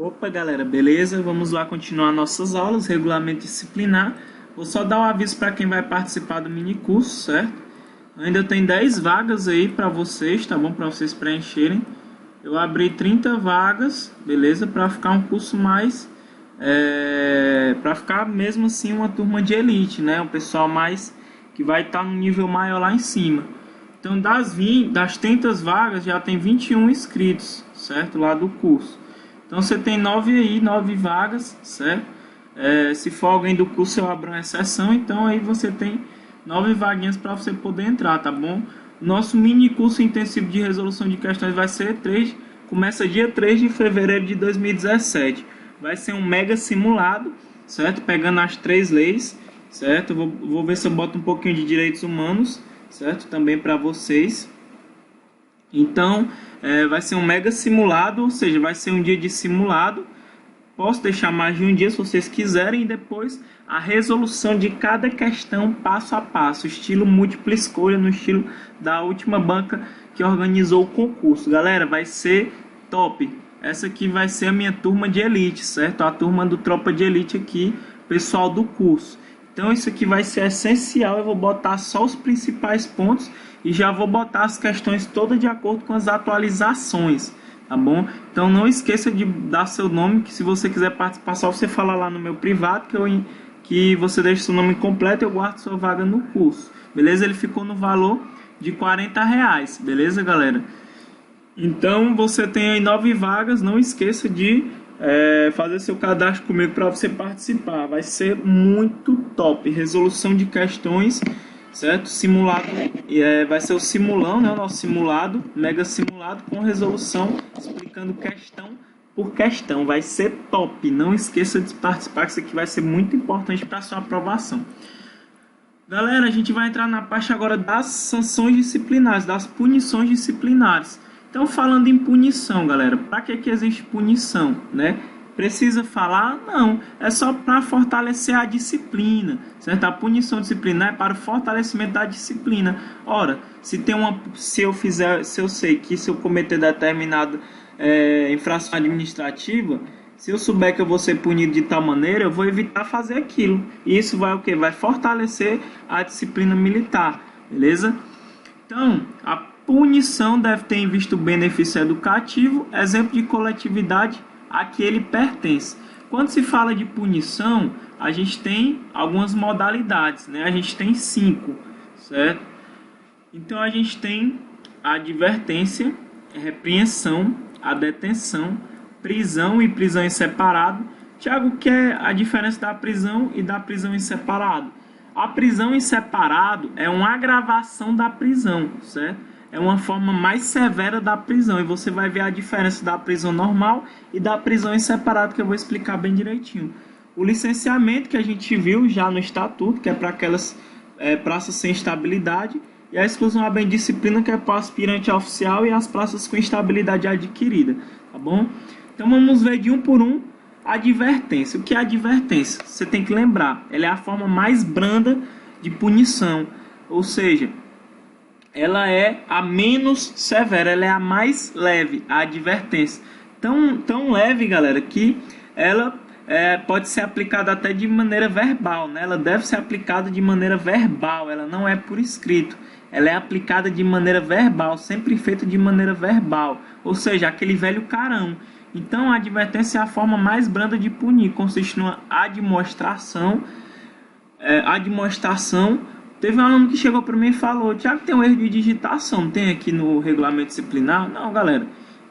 Opa, galera, beleza? Vamos lá continuar nossas aulas, regulamento disciplinar. Vou só dar um aviso para quem vai participar do mini curso, certo? Ainda tem 10 vagas aí para vocês, tá bom? Para vocês preencherem. Eu abri 30 vagas, beleza? Para ficar um curso mais... para ficar mesmo assim uma turma de elite, né? Um pessoal mais que vai estar no nível maior lá em cima. Então, das 30 vagas, já tem 21 inscritos, certo? Lá do curso. Então você tem 9 vagas, certo? Se for alguém do curso eu abro uma exceção, então aí você tem 9 vaguinhas para você poder entrar, tá bom? Nosso mini curso intensivo de resolução de questões vai ser começa dia 3 de fevereiro de 2017. Vai ser um mega simulado, certo? Pegando as 3 leis, certo? Vou ver se eu boto um pouquinho de direitos humanos, certo? Também para vocês. Então, vai ser um mega simulado, ou seja, vai ser um dia de simulado. Posso deixar mais de um dia se vocês quiserem, e depois a resolução de cada questão passo a passo, estilo múltipla escolha, no estilo da última banca que organizou o concurso. Galera, vai ser top. Essa aqui vai ser a minha turma de elite, certo? A turma do Tropa de Elite aqui, pessoal do curso. Então isso aqui vai ser essencial, eu vou botar só os principais pontos e já vou botar as questões todas de acordo com as atualizações, tá bom? Então não esqueça de dar seu nome, que se você quiser participar, só você falar lá no meu privado, que você deixa seu nome completo e eu guardo sua vaga no curso, beleza? Ele ficou no valor de R$40, beleza, galera? Então você tem aí 9 vagas, não esqueça de fazer seu cadastro comigo para você participar. Vai ser muito top. Resolução de questões, certo? Simulado, vai ser o simulão, né? O nosso simulado, mega simulado com resolução, explicando questão por questão. Vai ser top. Não esqueça de participar, que isso aqui vai ser muito importante para sua aprovação. Galera, a gente vai entrar na parte agora das sanções disciplinares, das punições disciplinares. Então, falando em punição, galera, para que existe punição, né? Precisa falar? Não, é só para fortalecer a disciplina, certo? A punição disciplinar é para o fortalecimento da disciplina. Ora, se eu sei que se eu cometer determinada infração administrativa, se eu souber que eu vou ser punido de tal maneira, eu vou evitar fazer aquilo. E isso vai o quê? Vai fortalecer a disciplina militar, beleza? Então, a punição deve ter em vista o benefício educativo, exemplo de coletividade a que ele pertence. Quando se fala de punição, a gente tem algumas modalidades, né? A gente tem 5, certo? Então a gente tem a advertência, a repreensão, a detenção, prisão e prisão em separado. Tiago, o que é a diferença da prisão e da prisão em separado? A prisão em separado é uma agravação da prisão, certo? É uma forma mais severa da prisão, e você vai ver a diferença da prisão normal e da prisão em separado, que eu vou explicar bem direitinho. O licenciamento, que a gente viu já no estatuto, que é para aquelas praças sem estabilidade, e a exclusão à bem disciplina, que é para o aspirante oficial e as praças com estabilidade adquirida, tá bom? Então vamos ver de um por um. Advertência. O que é advertência? Você tem que lembrar, ela é a forma mais branda de punição, ou seja, ela é a menos severa, ela é a mais leve, a advertência. Tão leve, galera, que ela pode ser aplicada até de maneira verbal, né? Ela deve ser aplicada de maneira verbal, ela não é por escrito. Ela é aplicada de maneira verbal, sempre feita de maneira verbal, ou seja, aquele velho carão. Então, a advertência é a forma mais branda de punir, consiste numa admoestação. Teve um aluno que chegou para mim e falou: Tiago, tem um erro de digitação, não tem aqui no regulamento disciplinar? Não, galera,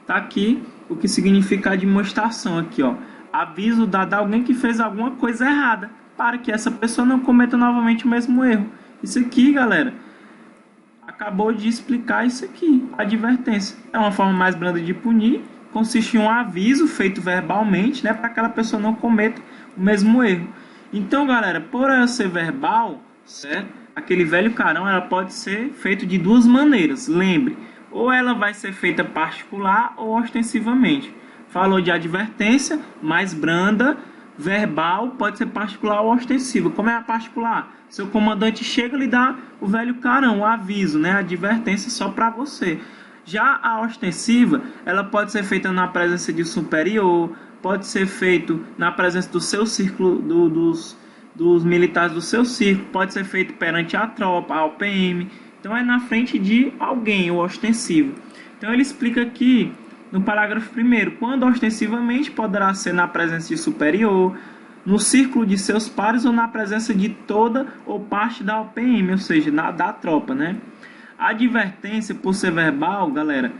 tá aqui o que significa admoestação aqui, ó. Aviso dado a alguém que fez alguma coisa errada, para que essa pessoa não cometa novamente o mesmo erro. Isso aqui, galera, acabou de explicar isso aqui. Advertência é uma forma mais branda de punir, consiste em um aviso feito verbalmente, né, para que aquela pessoa não cometa o mesmo erro. Então, galera, por ela ser verbal, certo? Aquele velho carão, ela pode ser feita de duas maneiras. Lembre, ou ela vai ser feita particular ou ostensivamente. Falou de advertência, mais branda, verbal, pode ser particular ou ostensiva. Como é a particular? Seu comandante chega e lhe dá o velho carão, o aviso, né? A advertência só para você. Já a ostensiva, ela pode ser feita na presença de superior, pode ser feito na presença do seu círculo, dos militares do seu círculo, pode ser feito perante a tropa, a OPM. Então é na frente de alguém, o ostensivo. Então ele explica aqui no parágrafo 1º, quando ostensivamente poderá ser na presença de superior, no círculo de seus pares ou na presença de toda ou parte da OPM, ou seja, da tropa, né? A advertência, por ser verbal, galera,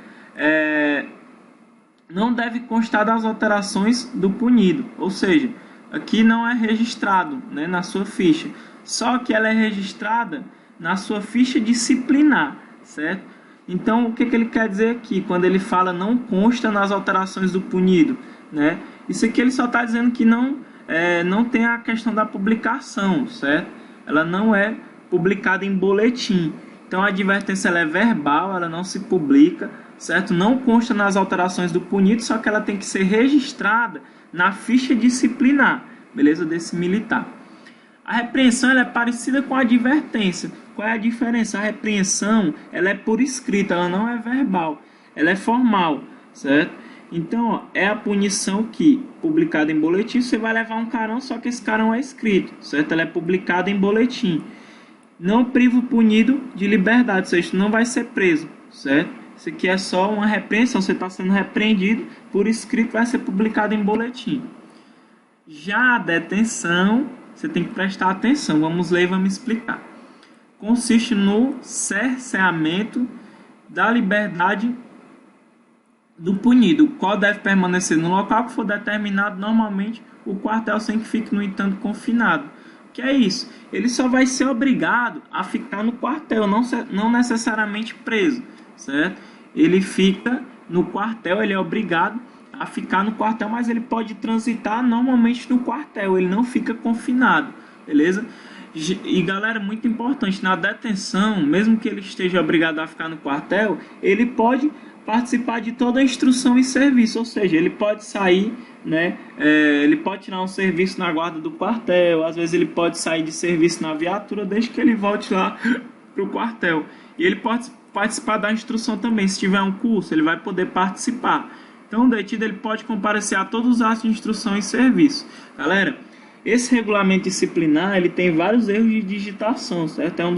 não deve constar das alterações do punido, ou seja, aqui não é registrado, né, na sua ficha, só que ela é registrada na sua ficha disciplinar, certo? Então, o que ele quer dizer aqui, quando ele fala não consta nas alterações do punido, né? Isso aqui ele só está dizendo que não tem a questão da publicação, certo? Ela não é publicada em boletim. Então, a advertência ela é verbal, ela não se publica, certo? Não consta nas alterações do punido, só que ela tem que ser registrada na ficha disciplinar, beleza? Desse militar. A repreensão ela é parecida com a advertência. Qual é a diferença? A repreensão ela é por escrito, ela não é verbal, ela é formal, certo? Então, ó, é a punição que, publicada em boletim, você vai levar um carão, só que esse carão é escrito, certo? Ela é publicada em boletim. Não priva o punido de liberdade, ou seja, não vai ser preso, certo? Isso aqui é só uma repreensão, você está sendo repreendido por escrito, vai ser publicado em boletim. Já a detenção, você tem que prestar atenção, vamos ler e vamos explicar. Consiste no cerceamento da liberdade do punido, o qual deve permanecer no local que for determinado, normalmente o quartel, sem que fique, no entanto, confinado. Que é isso? Ele só vai ser obrigado a ficar no quartel, não necessariamente preso, certo? Ele fica no quartel, ele é obrigado a ficar no quartel, mas ele pode transitar normalmente no quartel, ele não fica confinado, beleza? E galera, muito importante, na detenção, mesmo que ele esteja obrigado a ficar no quartel, ele pode participar de toda a instrução e serviço, ou seja, ele pode sair, né? Ele pode tirar um serviço na guarda do quartel, às vezes ele pode sair de serviço na viatura, desde que ele volte lá para o quartel. E ele pode participar da instrução também, se tiver um curso, ele vai poder participar. Então, o detido ele pode comparecer a todos os atos de instrução e serviço. Galera, esse regulamento disciplinar ele tem vários erros de digitação, certo? É um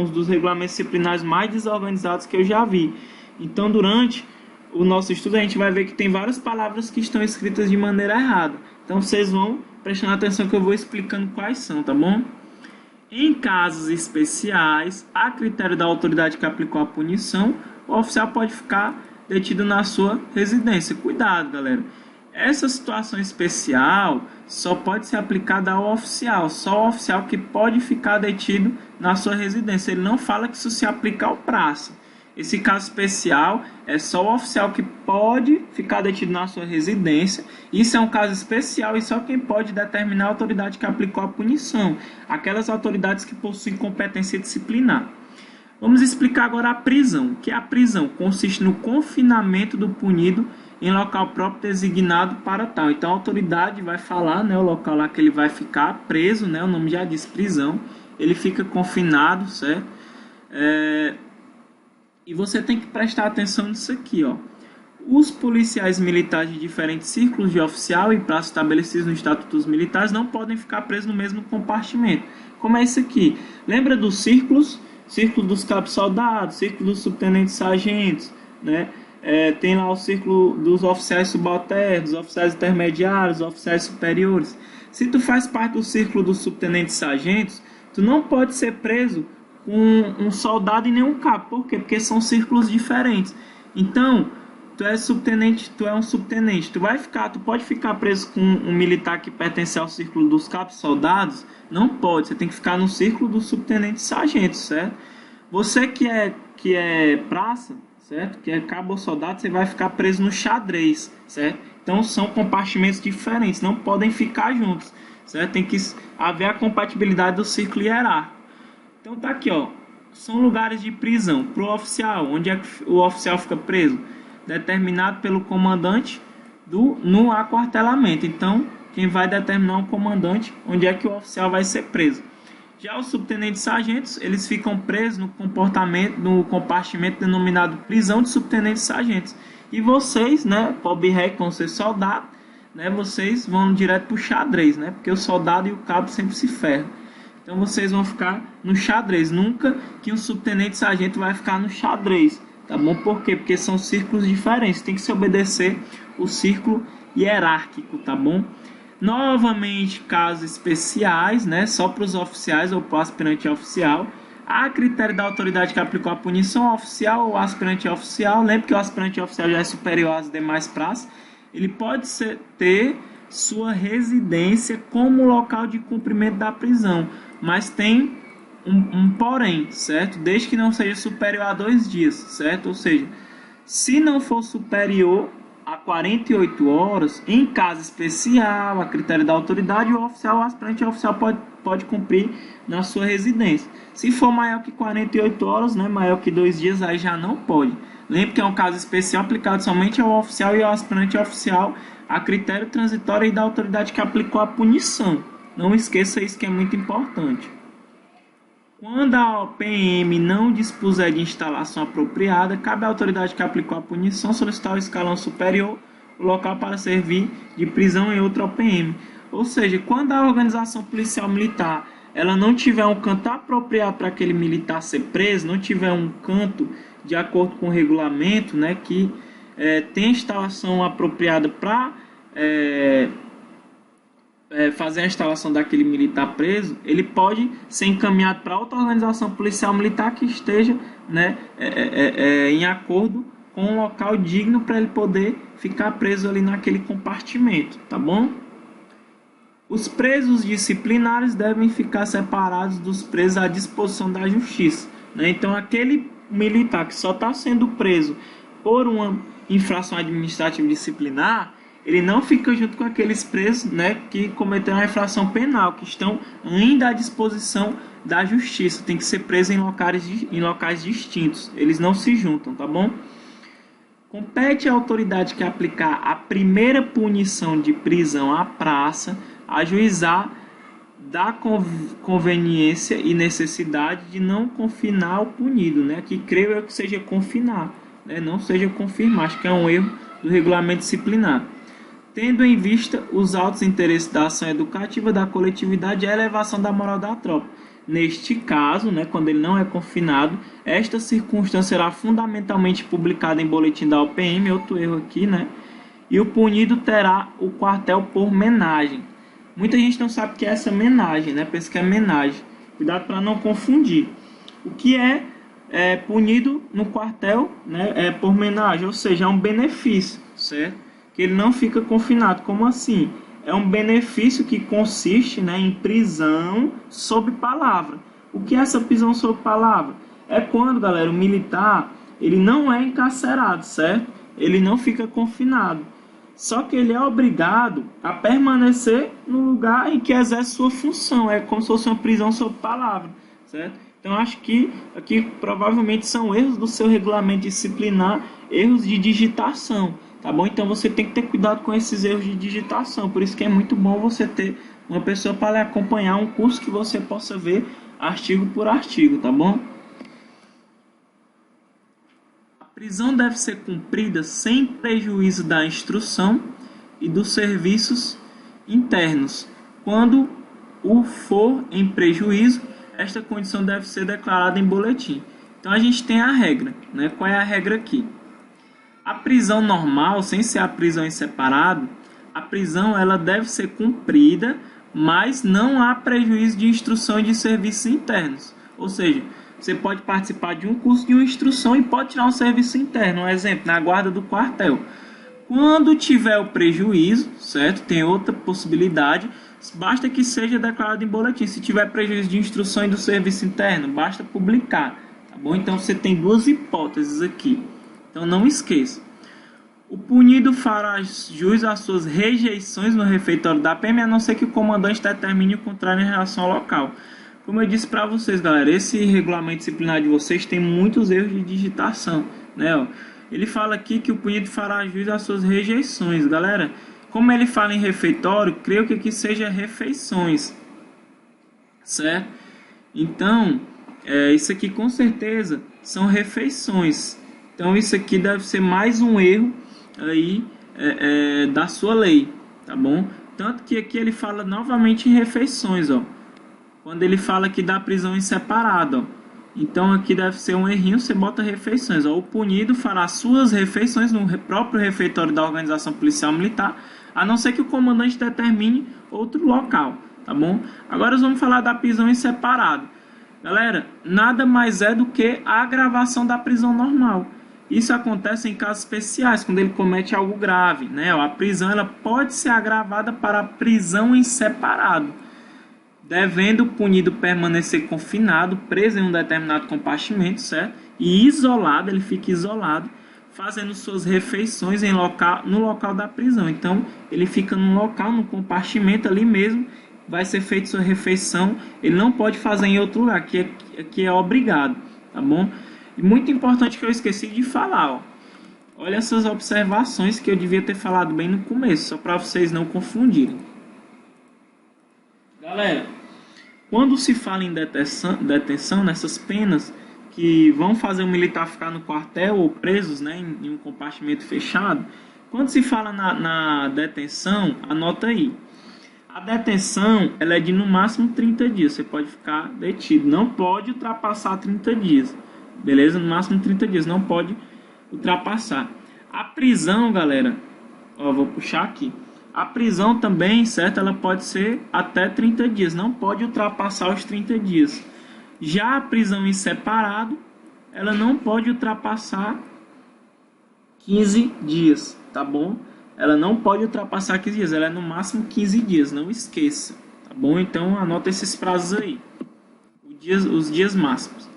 dos regulamentos disciplinares mais desorganizados que eu já vi. Então, durante o nosso estudo, a gente vai ver que tem várias palavras que estão escritas de maneira errada. Então, vocês vão prestando atenção que eu vou explicando quais são, tá bom? Em casos especiais, a critério da autoridade que aplicou a punição, o oficial pode ficar detido na sua residência. Cuidado, galera. Essa situação especial só pode ser aplicada ao oficial. Só o oficial que pode ficar detido na sua residência. Ele não fala que isso se aplica ao praça. Esse caso especial é só o oficial que pode ficar detido na sua residência. Isso é um caso especial e só quem pode determinar a autoridade que aplicou a punição. Aquelas autoridades que possuem competência disciplinar. Vamos explicar agora a prisão. Que a prisão consiste no confinamento do punido em local próprio designado para tal. Então a autoridade vai falar, né, o local lá que ele vai ficar preso, né, o nome já diz prisão. Ele fica confinado, certo? E você tem que prestar atenção nisso aqui, ó. Os policiais militares de diferentes círculos de oficial e praças estabelecidos no Estatuto dos Militares não podem ficar presos no mesmo compartimento. Como é isso aqui? Lembra dos círculos? Círculo dos cabos soldados, círculo dos subtenentes sargentos, né? Tem lá o círculo dos oficiais subalternos, oficiais intermediários, oficiais superiores. Se tu faz parte do círculo dos subtenentes sargentos, tu não pode ser preso com um soldado e nenhum cabo. Por quê? Porque são círculos diferentes. Então, tu é subtenente, tu é um subtenente. Tu pode ficar preso com um militar que pertence ao círculo dos cabos soldados? Não pode. Você tem que ficar no círculo dos subtenentes sargentos, certo? Você que é praça, certo? Que é cabo ou soldado, você vai ficar preso no xadrez, certo? Então são compartimentos diferentes, não podem ficar juntos, certo? Tem que haver a compatibilidade do círculo hierárquico. Então tá aqui, ó. São lugares de prisão para o oficial. Onde é que o oficial fica preso? Determinado pelo comandante no aquartelamento. Então, quem vai determinar o comandante onde é que o oficial vai ser preso. Já os subtenentes sargentos, eles ficam presos no compartimento denominado prisão de subtenentes sargentos. E vocês, né, pobre ré, que vão ser soldados, né, vocês vão direto para o xadrez, né, porque o soldado e o cabo sempre se ferram. Então vocês vão ficar no xadrez, nunca que um subtenente sargento vai ficar no xadrez, tá bom? Por quê? Porque são círculos diferentes, tem que se obedecer o círculo hierárquico, tá bom? Novamente, casos especiais, né, só para os oficiais ou para o aspirante oficial. A critério da autoridade que aplicou a punição oficial ou aspirante oficial. Lembre que o aspirante oficial já é superior às demais praças. Ele pode ter sua residência como local de cumprimento da prisão, mas tem um porém, certo? Desde que não seja superior a 2 dias, certo? Ou seja, se não for superior a 48 horas, em caso especial, a critério da autoridade, o oficial ou aspirante oficial pode cumprir na sua residência. Se for maior que 48 horas, né, maior que 2 dias, aí já não pode. Lembre que é um caso especial aplicado somente ao oficial e ao aspirante oficial, a critério transitório e da autoridade que aplicou a punição. Não esqueça isso, que é muito importante. Quando a PM não dispuser de instalação apropriada, cabe à autoridade que aplicou a punição solicitar ao escalão superior o local para servir de prisão em outra OPM. Ou seja, quando a organização policial militar ela não tiver um canto apropriado para aquele militar ser preso, não tiver um canto de acordo com o regulamento, né, que tem instalação apropriada para fazer a instalação daquele militar preso, ele pode ser encaminhado para outra organização policial militar que esteja, né, em acordo com um local digno para ele poder ficar preso ali naquele compartimento, tá bom? Os presos disciplinares devem ficar separados dos presos à disposição da justiça, né? Então aquele militar que só está sendo preso por uma infração administrativa disciplinar, ele não fica junto com aqueles presos, né, que cometeram a infração penal, que estão ainda à disposição da justiça. Tem que ser preso em locais distintos. Eles não se juntam, tá bom? Compete à autoridade que aplicar a primeira punição de prisão à praça ajuizar da conveniência e necessidade de não confinar o punido, né? Que creio eu que seja confinar, né? Não seja confirmar. Acho que é um erro do regulamento disciplinar. Tendo em vista os altos interesses da ação educativa da coletividade e a elevação da moral da tropa. Neste caso, né, quando ele não é confinado, esta circunstância será fundamentalmente publicada em boletim da OPM, outro erro aqui, né? E o punido terá o quartel por menagem. Muita gente não sabe o que é essa menagem, né? Pensa que é menagem. Cuidado para não confundir. O que é punido no quartel, né, é por menagem, ou seja, é um benefício, certo? Que ele não fica confinado. Como assim? É um benefício que consiste, né, em prisão sob palavra. O que é essa prisão sob palavra? É quando, galera, o militar ele não é encarcerado, certo? Ele não fica confinado. Só que ele é obrigado a permanecer no lugar em que exerce sua função. É como se fosse uma prisão sob palavra, certo? Então, acho que aqui provavelmente são erros do seu regulamento disciplinar, erros de digitação, tá bom? Então, você tem que ter cuidado com esses erros de digitação. Por isso que é muito bom você ter uma pessoa para lhe acompanhar, um curso que você possa ver artigo por artigo, tá bom? A prisão deve ser cumprida sem prejuízo da instrução e dos serviços internos. Quando o for em prejuízo, esta condição deve ser declarada em boletim. Então a gente tem a regra, né? Qual é a regra aqui? A prisão normal, sem ser a prisão em separado, a prisão ela deve ser cumprida, mas não há prejuízo de instrução e de serviços internos. Ou seja, você pode participar de um curso de uma instrução e pode tirar um serviço interno. Um exemplo, na guarda do quartel. Quando tiver o prejuízo, certo? Tem outra possibilidade, basta que seja declarado em boletim. Se tiver prejuízo de instrução e do serviço interno, basta publicar, tá bom? Então você tem duas hipóteses aqui. Então não esqueça. O punido fará jus às suas rejeições no refeitório da PM, a não ser que o comandante determine o contrário em relação ao local. Como eu disse para vocês, galera, esse regulamento disciplinar de vocês tem muitos erros de digitação, né? Ó, ele fala aqui que o punido fará jus às suas rejeições, galera. Como ele fala em refeitório, creio que aqui seja refeições, certo? Então, isso aqui com certeza são refeições. Então, isso aqui deve ser mais um erro aí da sua lei, tá bom? Tanto que aqui ele fala novamente em refeições, ó. Quando ele fala aqui da prisão em separado, ó. Então aqui deve ser um errinho, você bota refeições, ó. O punido fará suas refeições no próprio refeitório da organização policial militar, a não ser que o comandante determine outro local, tá bom? Agora vamos falar da prisão em separado. Galera, nada mais é do que a agravação da prisão normal. Isso acontece em casos especiais, quando ele comete algo grave, né? A prisão ela pode ser agravada para a prisão em separado, devendo o punido permanecer confinado, preso em um determinado compartimento, certo? E isolado, ele fica isolado, fazendo suas refeições no local da prisão. Então, ele fica num local, num compartimento ali mesmo, vai ser feita sua refeição, ele não pode fazer em outro lugar, que é obrigado, tá bom? E muito importante que eu esqueci de falar, ó. Olha essas observações que eu devia ter falado bem no começo, só para vocês não confundirem. Galera, quando se fala em detenção, nessas penas que vão fazer o militar ficar no quartel ou presos, né, em um compartimento fechado, quando se fala na detenção, anota aí. A detenção ela é de no máximo 30 dias, você pode ficar detido, não pode ultrapassar 30 dias. Beleza? No máximo 30 dias, não pode ultrapassar. A prisão, galera, ó, vou puxar aqui. A prisão também, certo? Ela pode ser até 30 dias, não pode ultrapassar os 30 dias. Já a prisão em separado, ela não pode ultrapassar 15 dias, tá bom? Ela não pode ultrapassar 15 dias, ela é no máximo 15 dias, não esqueça, tá bom? Então anota esses prazos aí, os dias máximos.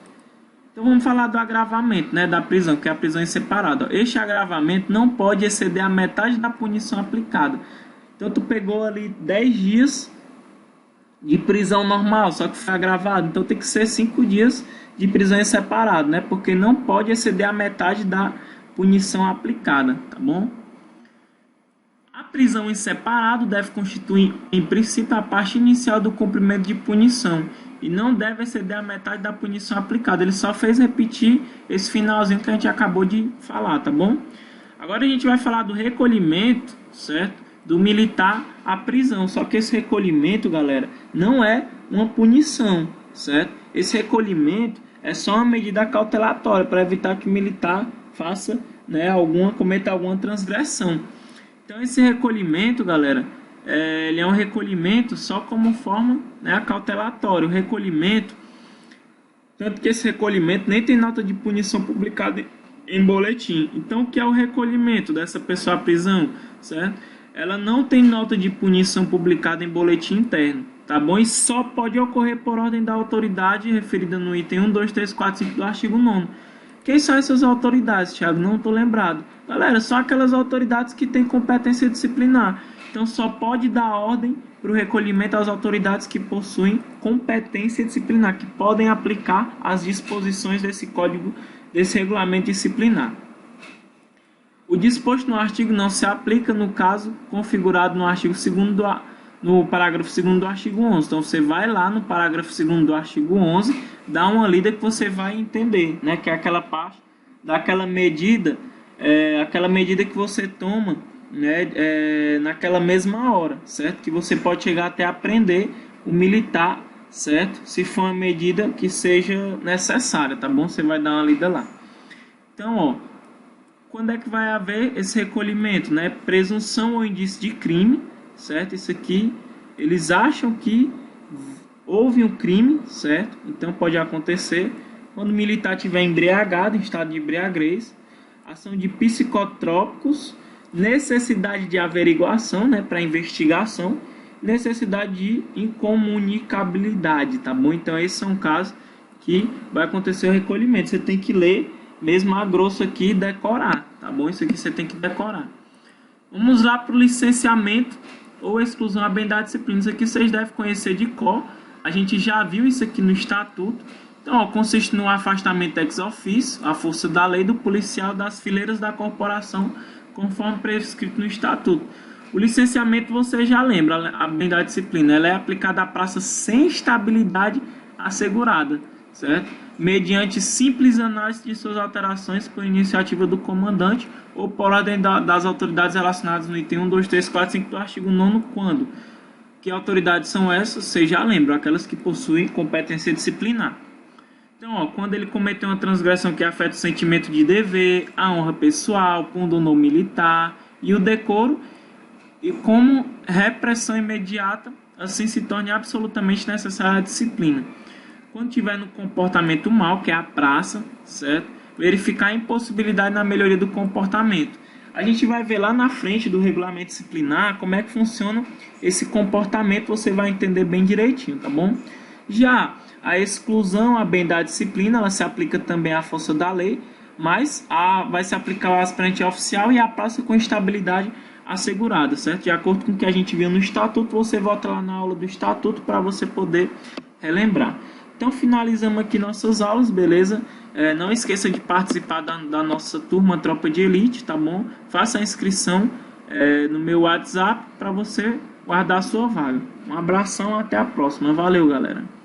Então vamos falar do agravamento, né, da prisão, que é a prisão em separado. Este agravamento não pode exceder a metade da punição aplicada. Então tu pegou ali 10 dias de prisão normal, só que foi agravado. Então tem que ser 5 dias de prisão em separado, né, porque não pode exceder a metade da punição aplicada, tá bom? A prisão em separado deve constituir, em princípio, a parte inicial do cumprimento de punição e não deve exceder a metade da punição aplicada. Ele só fez repetir esse finalzinho que a gente acabou de falar, tá bom? Agora a gente vai falar do recolhimento, certo? Do militar à prisão. Só que esse recolhimento, galera, não é uma punição, certo? Esse recolhimento é só uma medida cautelatória para evitar que o militar faça, né, cometa alguma transgressão. Então esse recolhimento, galera, ele é um recolhimento só como forma, né, cautelatória. O recolhimento, tanto que esse recolhimento nem tem nota de punição publicada em boletim. Então o que é o recolhimento dessa pessoa à prisão, certo? Ela não tem nota de punição publicada em boletim interno, tá bom? E só pode ocorrer por ordem da autoridade referida no item 1, 2, 3, 4, 5 do artigo 9º. Quem são essas autoridades, Thiago? Não estou lembrado. Galera, são aquelas autoridades que têm competência disciplinar. Então, só pode dar ordem para o recolhimento às autoridades que possuem competência disciplinar, que podem aplicar as disposições desse código, desse regulamento disciplinar. O disposto no artigo não se aplica no caso configurado no artigo 2º no parágrafo 2º do artigo 11. Então, você vai lá no parágrafo 2º do artigo 11, dá uma lida que você vai entender, né? Que é aquela parte daquela medida, aquela medida que você toma, né? Naquela mesma hora, certo? Que você pode chegar até a prender o militar, certo? Se for uma medida que seja necessária, tá bom? Você vai dar uma lida lá. Então, ó, quando é que vai haver esse recolhimento, né? Presunção ou indício de crime, certo? Isso aqui, eles acham que houve um crime, certo? Então pode acontecer quando o militar estiver embriagado, em estado de embriaguez, ação de psicotrópicos, necessidade de averiguação, né, para investigação, necessidade de incomunicabilidade, tá bom? Então esses são casos que vai acontecer o recolhimento. Você tem que ler mesmo a grosso aqui e decorar, tá bom? Isso aqui você tem que decorar. Vamos lá para o licenciamento ou exclusão à bem da disciplina. Isso aqui vocês devem conhecer de cor. A gente já viu isso aqui no estatuto. Então, ó, consiste no afastamento ex officio, à força da lei, do policial das fileiras da corporação, conforme prescrito no estatuto. O licenciamento, você já lembra, a bem da disciplina, ela é aplicada à praça sem estabilidade assegurada, certo? mediante simples análise de suas alterações por iniciativa do comandante ou por ordem das autoridades relacionadas no item 1, 2, 3, 4, 5 do artigo 9º, quando. Que autoridades são essas? Vocês já lembram, aquelas que possuem competência disciplinar. Então, ó, quando ele cometeu uma transgressão que afeta o sentimento de dever, a honra pessoal, pundonor militar e o decoro, e como repressão imediata, assim se torne absolutamente necessária a disciplina. Quando tiver no comportamento mal, que é a praça, certo? Verificar a impossibilidade na melhoria do comportamento. A gente vai ver lá na frente do regulamento disciplinar como é que funciona esse comportamento, você vai entender bem direitinho, tá bom? Já a exclusão, a bem da disciplina, ela se aplica também à força da lei, mas vai se aplicar ao aspirante oficial e à praça com estabilidade assegurada, certo? De acordo com o que a gente viu no estatuto, você volta lá na aula do estatuto para você poder relembrar. Então finalizamos aqui nossas aulas, beleza? Não esqueça de participar da nossa turma Tropa de Elite, tá bom? Faça a inscrição no meu WhatsApp para você guardar a sua vaga. Um abração, até a próxima. Valeu, galera!